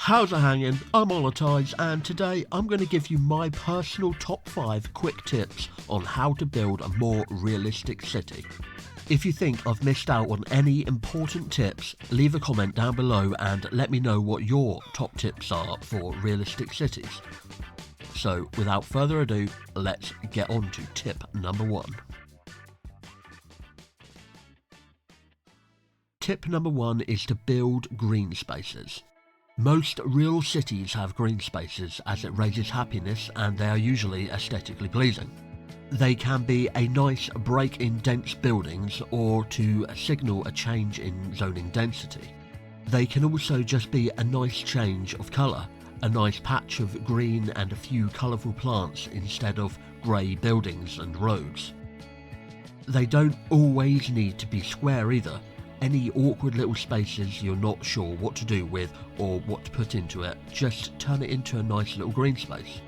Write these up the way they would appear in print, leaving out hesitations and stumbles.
How's it hanging? I'm Ollotize, and today I'm going to give you my personal top 5 quick tips on how to build a more realistic city. If you think I've missed out on any important tips, leave a comment down below and let me know what your top tips are for realistic cities. So without further ado, let's get on to tip number 1. Tip number 1 is to build green spaces. Most real cities have green spaces as it raises happiness and they are usually aesthetically pleasing. They can be a nice break in dense buildings or to signal a change in zoning density. They can also just be a nice change of colour, a nice patch of green and a few colourful plants instead of grey buildings and roads. They don't always need to be square either. Any awkward little spaces you're not sure what to do with or what to put into it, just turn it into a nice little green space.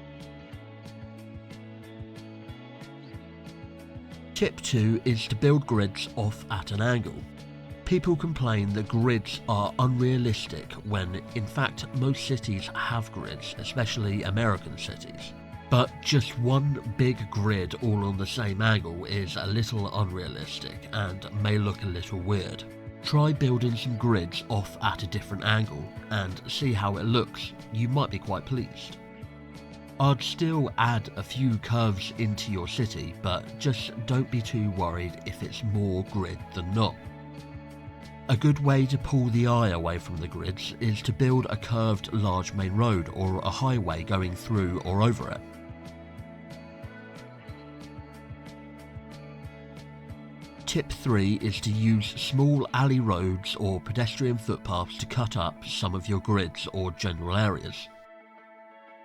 Tip 2 is to build grids off at an angle. People complain that grids are unrealistic when in fact most cities have grids, especially American cities. But just one big grid all on the same angle is a little unrealistic and may look a little weird. Try building some grids off at a different angle and see how it looks. You might be quite pleased. I'd still add a few curves into your city, but just don't be too worried if it's more grid than not. A good way to pull the eye away from the grids is to build a curved large main road or a highway going through or over it. Tip 3 is to use small alley roads or pedestrian footpaths to cut up some of your grids or general areas.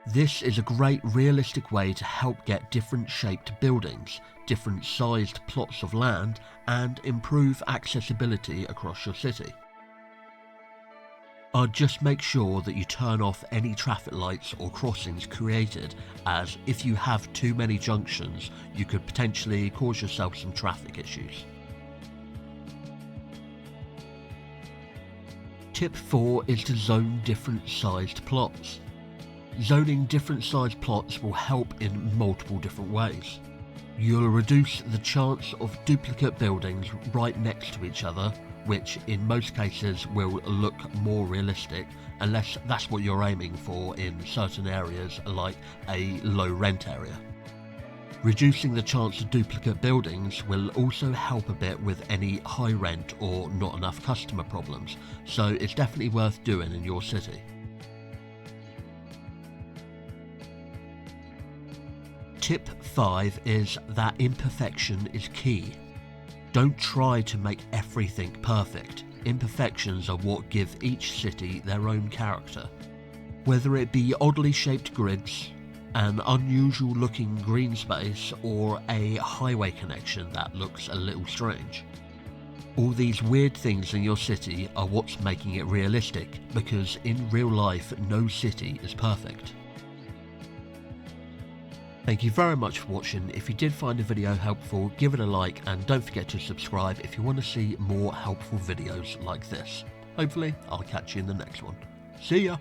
This is a great realistic way to help get different shaped buildings, different sized plots of land, and improve accessibility across your city. I'd just make sure that you turn off any traffic lights or crossings created, as if you have too many junctions, you could potentially cause yourself some traffic issues. Tip 4 is to zone different sized plots. Zoning different sized plots will help in multiple different ways. You'll reduce the chance of duplicate buildings right next to each other, which in most cases will look more realistic, unless that's what you're aiming for in certain areas like a low rent area. Reducing the chance of duplicate buildings will also help a bit with any high rent or not enough customer problems, so it's definitely worth doing in your city. Tip 5 is that imperfection is key. Don't try to make everything perfect. Imperfections are what give each city their own character. Whether it be oddly shaped grids, an unusual looking green space, or a highway connection that looks a little strange. All these weird things in your city are what's making it realistic, because in real life no city is perfect. Thank you very much for watching. If you did find the video helpful, give it a like and don't forget to subscribe if you want to see more helpful videos like this. Hopefully I'll catch you in the next one. See ya!